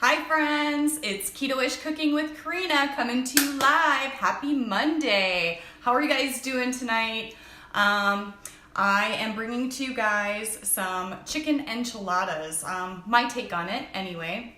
Hi friends, it's Ketoish Cooking with Corinna coming to you live. Happy Monday. How are you guys doing tonight? I am bringing to you guys some chicken enchiladas, my take on it anyway.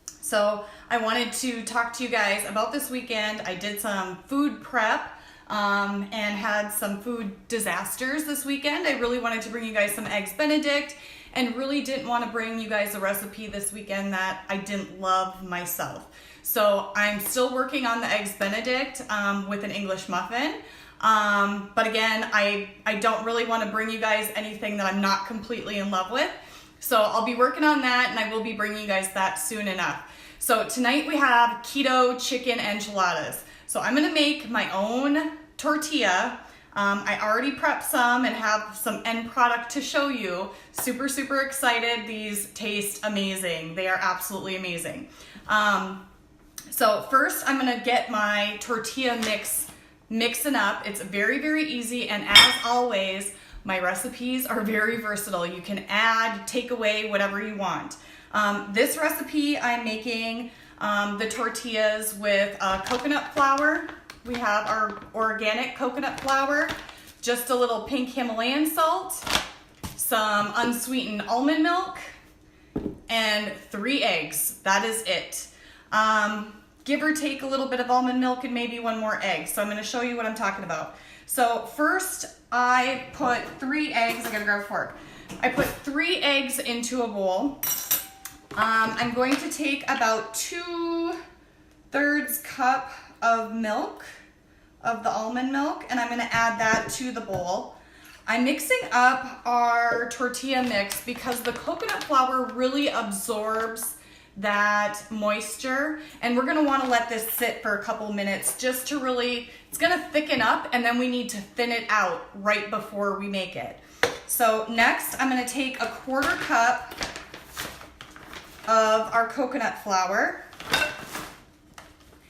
So I wanted to talk to you guys about this weekend. I did some food prep and had some food disasters this weekend. I really wanted to bring you guys some Eggs Benedict and really didn't want to bring you guys a recipe this weekend that I didn't love myself. So I'm still working on the Eggs Benedict with an English muffin. But again, I don't really want to bring you guys anything that I'm not completely in love with. So I'll be working on that and I will be bringing you guys that soon enough. So tonight we have keto chicken enchiladas. So I'm gonna make my own tortilla. I already prepped some and have some end product to show you. Super, super excited. These taste amazing. They are absolutely amazing. So first I'm gonna get my tortilla mixing up. It's very, very easy, and as always, my recipes are very versatile. You can add, take away, whatever you want. This recipe I'm making the tortillas with coconut flour. We have our organic coconut flour, just a little pink Himalayan salt, some unsweetened almond milk, and 3 eggs. That is it. Give or take a little bit of almond milk and maybe 1 more egg. So I'm going to show you what I'm talking about. So first I put 3 eggs. I gotta grab a fork. I put 3 eggs into a bowl. I'm going to take about 2/3 cup of milk, of the almond milk, and I'm going to add that to the bowl. I'm mixing up our tortilla mix because the coconut flour really absorbs that moisture, and we're going to want to let this sit for a couple minutes just to really, it's going to thicken up, and then we need to thin it out right before we make it. So next I'm going to take a 1/4 cup of our coconut flour.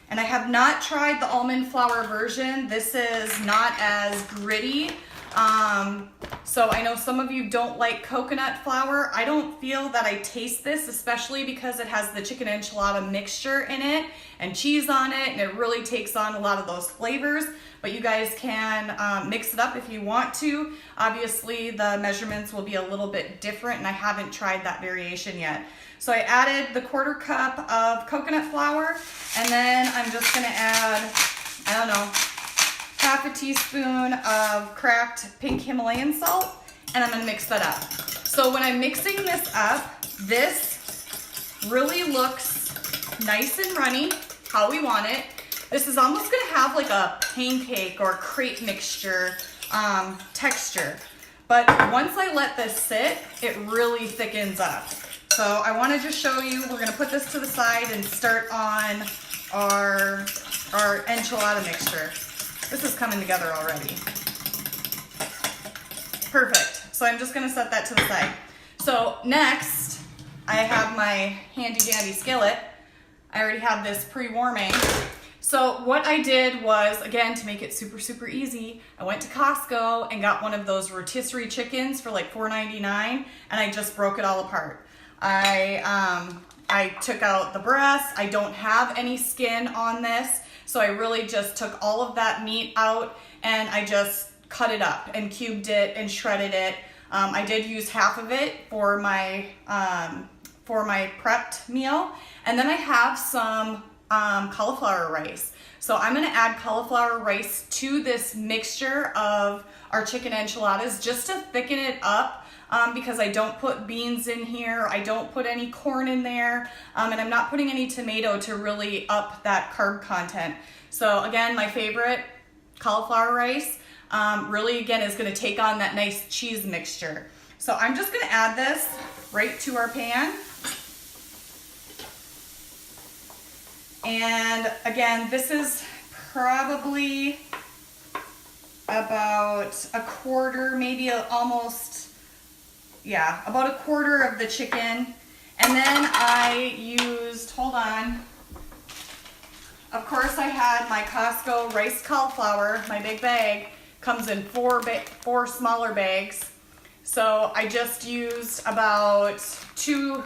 And I have not tried the almond flour version. This is not as gritty. So I know some of you don't like coconut flour. I don't feel that I taste this, especially because it has the chicken enchilada mixture in it and cheese on it, and it really takes on a lot of those flavors. But you guys can mix it up if you want to. Obviously the measurements will be a little bit different, and I haven't tried that variation yet. So I added the 1/4 cup of coconut flour, and then I'm just gonna add, I don't know, 1/2 teaspoon of cracked pink Himalayan salt, and I'm gonna mix that up. So when I'm mixing this up, this really looks nice and runny, how we want it. This is almost gonna have like a pancake or crepe mixture texture. But once I let this sit, it really thickens up. So I want to just show you, we're going to put this to the side and start on our enchilada mixture. This is coming together already. Perfect. So I'm just going to set that to the side. So next, I have my handy dandy skillet. I already have this pre-warming. So what I did was, again, to make it super, super easy, I went to Costco and got one of those rotisserie chickens for like $4.99, and I just broke it all apart. I took out the breast. I don't have any skin on this, so I really just took all of that meat out and I just cut it up and cubed it and shredded it. I did use half of it for my prepped meal, and then I have some cauliflower rice. So I'm going to add cauliflower rice to this mixture of our chicken enchiladas just to thicken it up. Because I don't put beans in here, I don't put any corn in there, and I'm not putting any tomato to really up that carb content. So again, my favorite, cauliflower rice, really again is gonna take on that nice cheese mixture. So I'm just gonna add this right to our pan. And again, this is probably about 1/4, maybe almost, yeah, about 1/4 of the chicken. And then I used, hold on, of course I had my Costco rice cauliflower. My big bag comes in 4 smaller bags. So I just used about two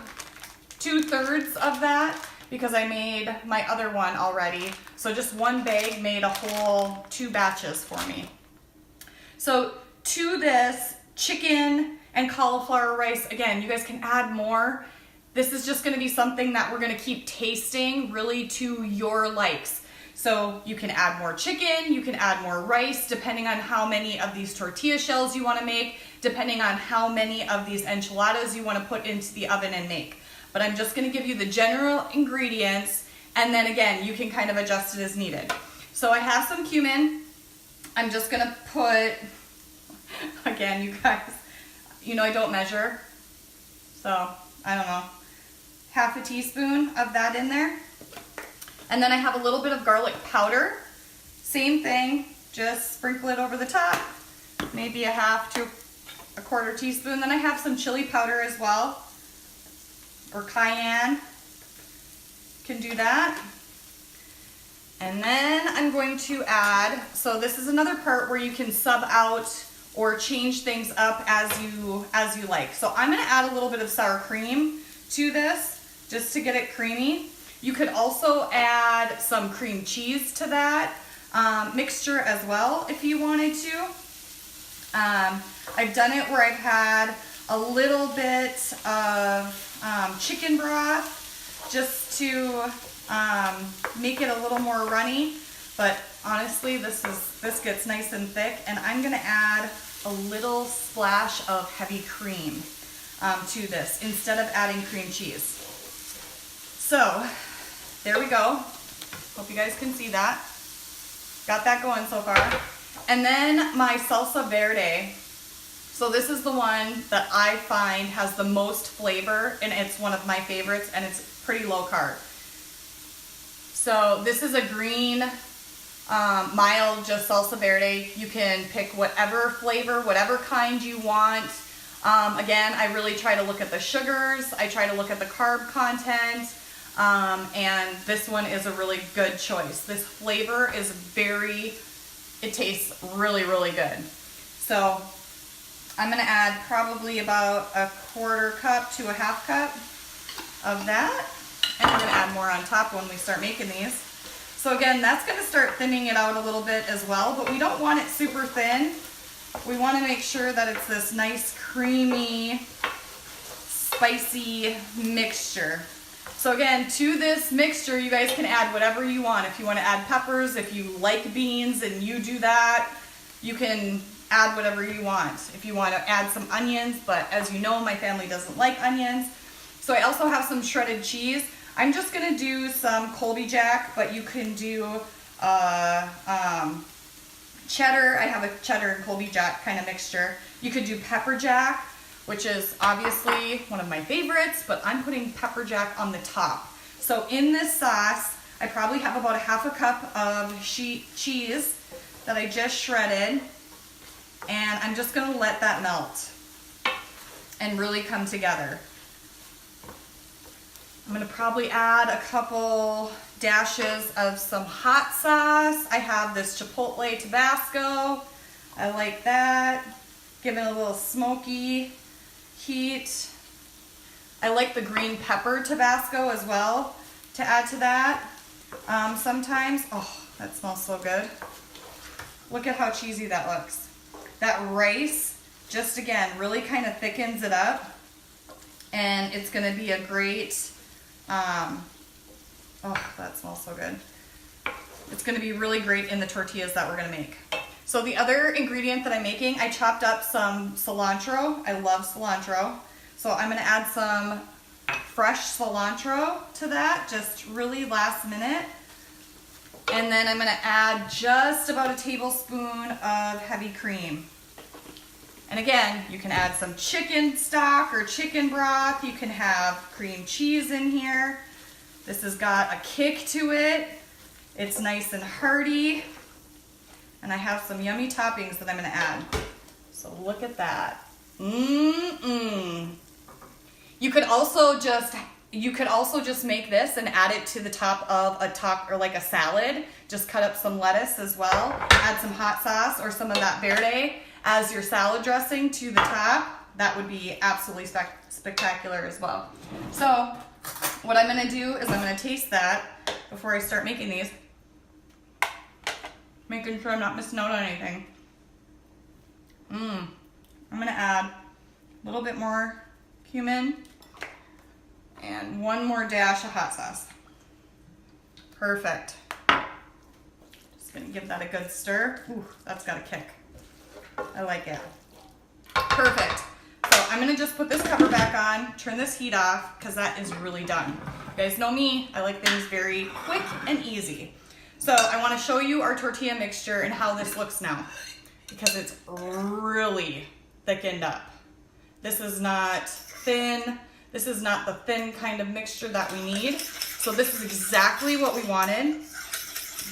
2/3 of that because I made my other one already. So just one bag made a whole 2 batches for me. So to this chicken and cauliflower rice, again, you guys can add more. This is just gonna be something that we're gonna keep tasting really to your likes. So you can add more chicken, you can add more rice, depending on how many of these tortilla shells you wanna make, depending on how many of these enchiladas you wanna put into the oven and make. But I'm just gonna give you the general ingredients, and then again, you can kind of adjust it as needed. So I have some cumin. I'm just gonna put, again, you guys, you know I don't measure, so I don't know, half a teaspoon of that in there. And then I have a little bit of garlic powder. Same thing, just sprinkle it over the top, maybe a half to a quarter teaspoon. Then I have some chili powder as well, or cayenne, can do that. And then I'm going to add, so this is another part where you can sub out or change things up as you like. So I'm gonna add a little bit of sour cream to this, just to get it creamy. You could also add some cream cheese to that mixture as well if you wanted to. I've done it where I've had a little bit of chicken broth just to make it a little more runny. But honestly, this gets nice and thick, and I'm gonna add a little splash of heavy cream to this instead of adding cream cheese. So there we go. Hope you guys can see that. Got that going so far. And then my salsa verde. So this is the one that I find has the most flavor, and it's one of my favorites, and it's pretty low carb. So this is a green, mild, just salsa verde. You can pick whatever flavor, whatever kind you want. Again, I really try to look at the sugars. I try to look at the carb content. And this one is a really good choice. This flavor is it tastes really, really good. So I'm gonna add probably about a quarter cup to a half cup of that. And we're gonna add more on top when we start making these. So again, that's gonna start thinning it out a little bit as well, but we don't want it super thin. We wanna make sure that it's this nice, creamy, spicy mixture. So again, to this mixture, you guys can add whatever you want. If you want to add peppers, if you like beans and you do that, you can add whatever you want. If you want to add some onions, but as you know, my family doesn't like onions. So I also have some shredded cheese. I'm just going to do some Colby Jack, but you can do cheddar. I have a cheddar and Colby Jack kind of mixture. You could do pepper jack, which is obviously one of my favorites, but I'm putting pepper jack on the top. So in this sauce, I probably have about a half a cup of cheese that I just shredded, and I'm just gonna let that melt and really come together. I'm gonna probably add a couple dashes of some hot sauce. I have this Chipotle Tabasco. I like that. Give it a little smoky heat. I like the green pepper Tabasco as well to add to that sometimes. Oh, that smells so good. Look at how cheesy that looks. That rice just, again, really kind of thickens it up, and it's going to be a great, oh, that smells so good. It's going to be really great in the tortillas that we're going to make. So the other ingredient that I'm making, I chopped up some cilantro. I love cilantro. So I'm gonna add some fresh cilantro to that, just really last minute. And then I'm gonna add just about a tablespoon of heavy cream. And again, you can add some chicken stock or chicken broth. You can have cream cheese in here. This has got a kick to it. It's nice and hearty. And I have some yummy toppings that I'm gonna add. So look at that. You could also just make this and add it to the top of or like a salad. Just cut up some lettuce as well. Add some hot sauce or some of that verde as your salad dressing to the top. That would be absolutely spectacular as well. So what I'm gonna do is I'm gonna taste that before I start making these. Making sure I'm not missing out on anything. I'm gonna add a little bit more cumin and one more dash of hot sauce. Perfect. Just gonna give that a good stir. Ooh, that's got a kick. I like it. Perfect. So I'm gonna just put this cover back on, turn this heat off, because that is really done. You guys know me, I like things very quick and easy. So I wanna show you our tortilla mixture and how this looks now, because it's really thickened up. This is not thin. This is not the thin kind of mixture that we need. So this is exactly what we wanted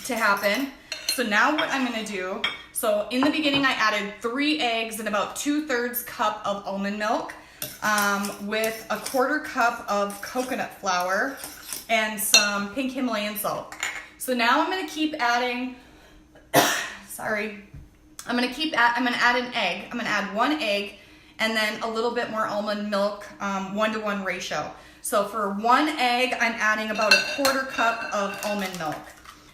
to happen. So now what I'm gonna do, so in the beginning I added 3 eggs and about 2/3 cup of almond milk with a 1/4 cup of coconut flour and some pink Himalayan salt. So now I'm gonna keep adding, sorry, I'm gonna add an egg. I'm gonna add 1 egg and then a little bit more almond milk, 1-to-1 ratio. So for 1 egg, I'm adding about a 1/4 cup of almond milk.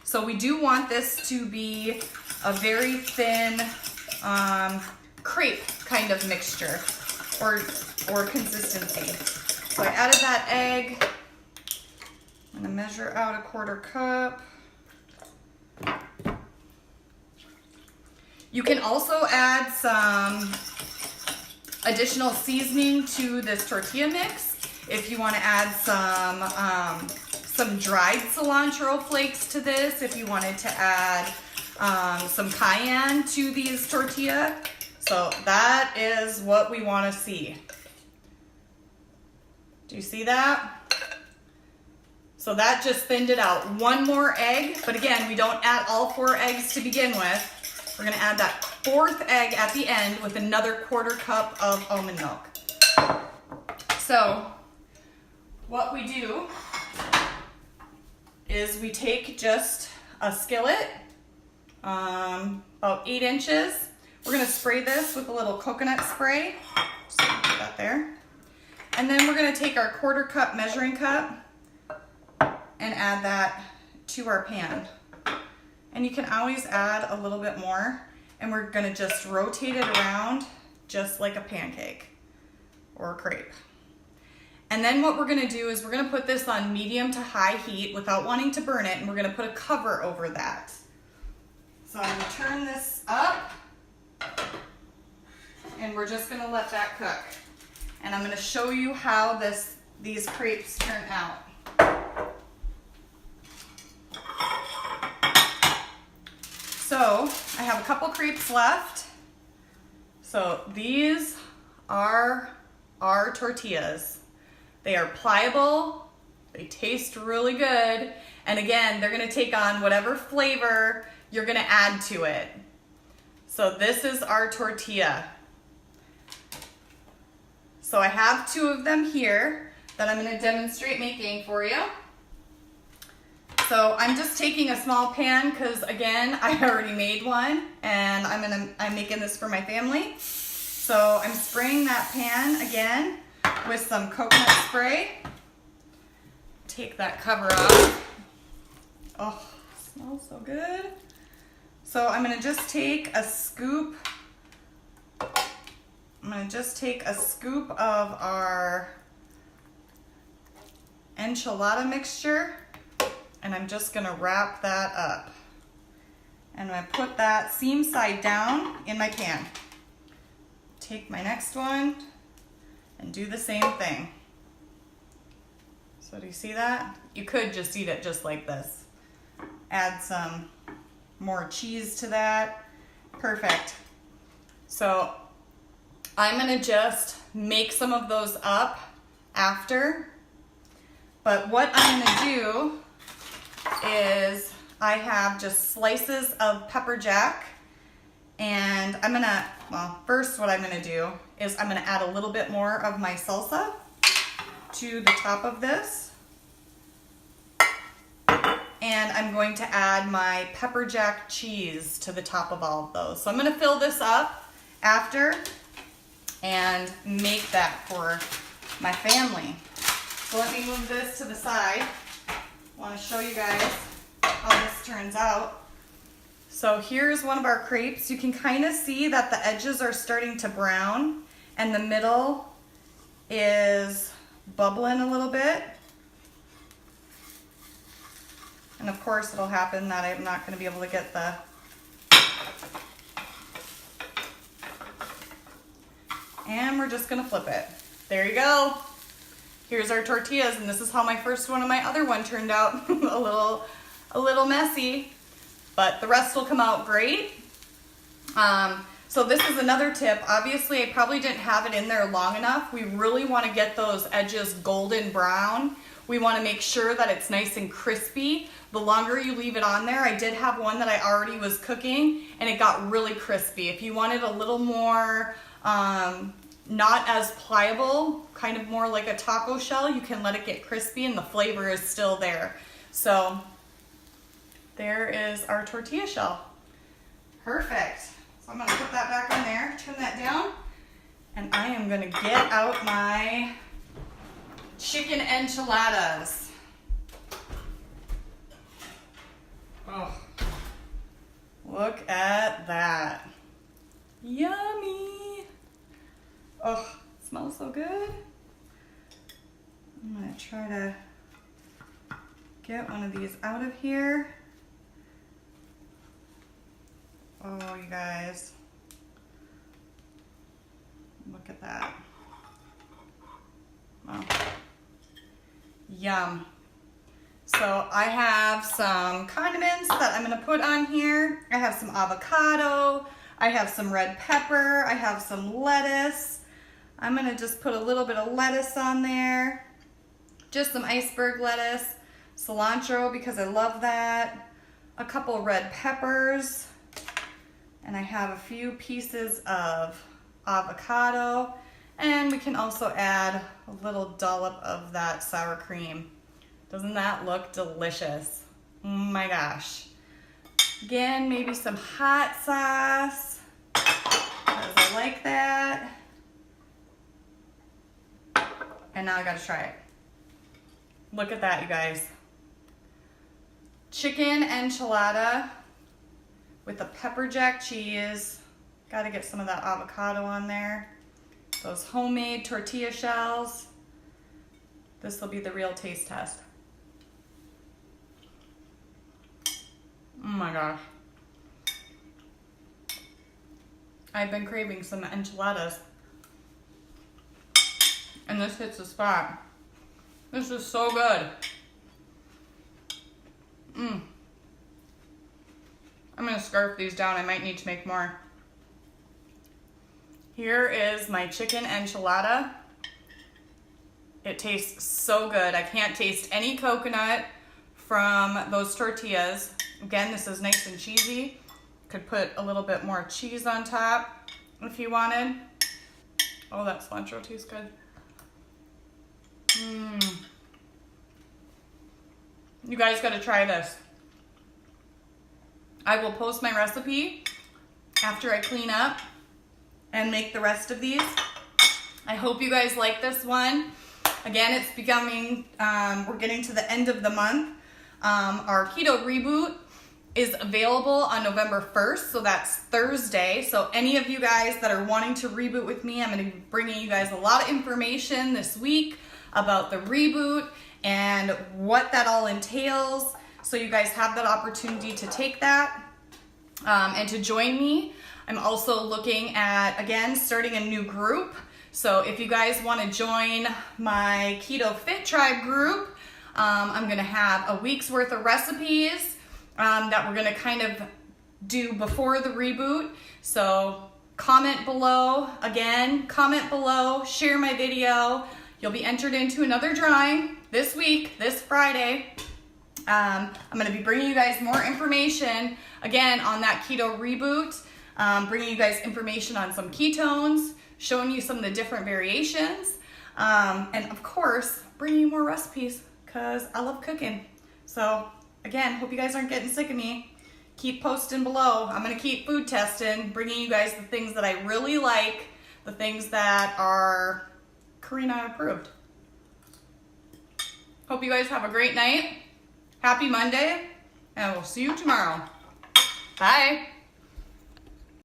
So we do want this to be a very thin crepe kind of mixture or consistency. So I added that egg. I'm gonna measure out a 1/4 cup. You can also add some additional seasoning to this tortilla mix. If you want to add some dried cilantro flakes to this, if you wanted to add some cayenne to these tortilla. So that is what we want to see. Do you see that? So that just thinned it out. 1 more egg, but again, we don't add all 4 eggs to begin with. We're gonna add that 4th egg at the end with another 1/4 cup of almond milk. So what we do is we take just a skillet, about 8 inches. We're gonna spray this with a little coconut spray. Just gonna put that there. And then we're gonna take our 1/4 cup measuring cup and add that to our pan. And you can always add a little bit more, and we're gonna just rotate it around just like a pancake or a crepe. And then what we're gonna do is we're gonna put this on medium to high heat without wanting to burn it, and we're gonna put a cover over that. So I'm gonna turn this up, and we're just gonna let that cook. And I'm gonna show you how these crepes turn out. So I have a couple crepes left. So these are our tortillas. They are pliable, they taste really good, and again, they're gonna take on whatever flavor you're gonna add to it. So this is our tortilla. So I have 2 of them here that I'm gonna demonstrate making for you. So I'm just taking a small pan because again, I already made one and I'm making this for my family. So I'm spraying that pan again with some coconut spray. Take that cover off. Oh, it smells so good. So I'm gonna just take a scoop. I'm gonna just take a scoop of our enchilada mixture, and I'm just gonna wrap that up. And I'm gonna put that seam side down in my pan. Take my next one and do the same thing. So do you see that? You could just eat it just like this. Add some more cheese to that. Perfect. So I'm gonna just make some of those up after. But what I'm gonna do is I have just slices of pepper jack, and I'm gonna, well, first what I'm gonna do is I'm gonna add a little bit more of my salsa to the top of this. And I'm going to add my pepper jack cheese to the top of all of those. So I'm gonna fill this up after and make that for my family. So let me move this to the side. I want to show you guys how this turns out. So here's one of our crepes. You can kind of see that the edges are starting to brown and the middle is bubbling a little bit. And of course it'll happen that I'm not going to be able to get the and we're just going to flip it. There you go. Here's our tortillas, and this is how my first one and my other one turned out. a little messy, but the rest will come out great. So this is another tip. Obviously, I probably didn't have it in there long enough. We really want to get those edges golden brown. We want to make sure that it's nice and crispy. The longer you leave it on there, I did have one that I already was cooking, and it got really crispy. If you wanted a little more, not as pliable, kind of more like a taco shell, you can let it get crispy and the flavor is still there. So there is our tortilla shell. Perfect. So I'm gonna put that back on there, turn that down, and I am gonna get out my chicken enchiladas. Oh, look at that. Yummy. Oh, it smells so good. I'm gonna try to get one of these out of here. Oh, you guys, look at that. Wow. Yum. So I have some condiments that I'm gonna put on here. I have some avocado, I have some red pepper, I have some lettuce. I'm gonna just put a little bit of lettuce on there, just some iceberg lettuce, cilantro because I love that, a couple red peppers, and I have a few pieces of avocado, and we can also add a little dollop of that sour cream. Doesn't that look delicious? Oh my gosh. Again, maybe some hot sauce, because I like that. And now I gotta try it. Look at that, you guys. Chicken enchilada with a pepper jack cheese. Gotta get some of that avocado on there. Those homemade tortilla shells. This will be the real taste test. Oh my gosh. I've been craving some enchiladas. And this hits the spot. This is so good. I'm gonna scarf these down. I might need to make more. Here is my chicken enchilada. It tastes so good. I can't taste any coconut from those tortillas. Again, this is nice and cheesy. Could put a little bit more cheese on top if you wanted. Oh, that cilantro tastes good. You guys gotta try this. I will post my recipe after I clean up and make the rest of these. I hope you guys like this one. Again, it's becoming, we're getting to the end of the month. Our keto reboot is available on November 1st, so that's Thursday. So any of you guys that are wanting to reboot with me, I'm gonna be bringing you guys a lot of information this week about the reboot and what that all entails. So you guys have that opportunity to take that and to join me. I'm also looking at, again, starting a new group. So if you guys want to join my Keto Fit Tribe group, I'm gonna have a week's worth of recipes that we're gonna kind of do before the reboot. So comment below, again, comment below, share my video. You'll be entered into another drawing this week, this Friday. I'm gonna be bringing you guys more information, again, on that keto reboot, bringing you guys information on some ketones, showing you some of the different variations, and of course, bringing you more recipes, because I love cooking. So again, hope you guys aren't getting sick of me. Keep posting below. I'm gonna keep food testing, bringing you guys the things that I really like, the things that are Corinna approved. Hope you guys have a great night. Happy Monday, and we'll see you tomorrow. Bye.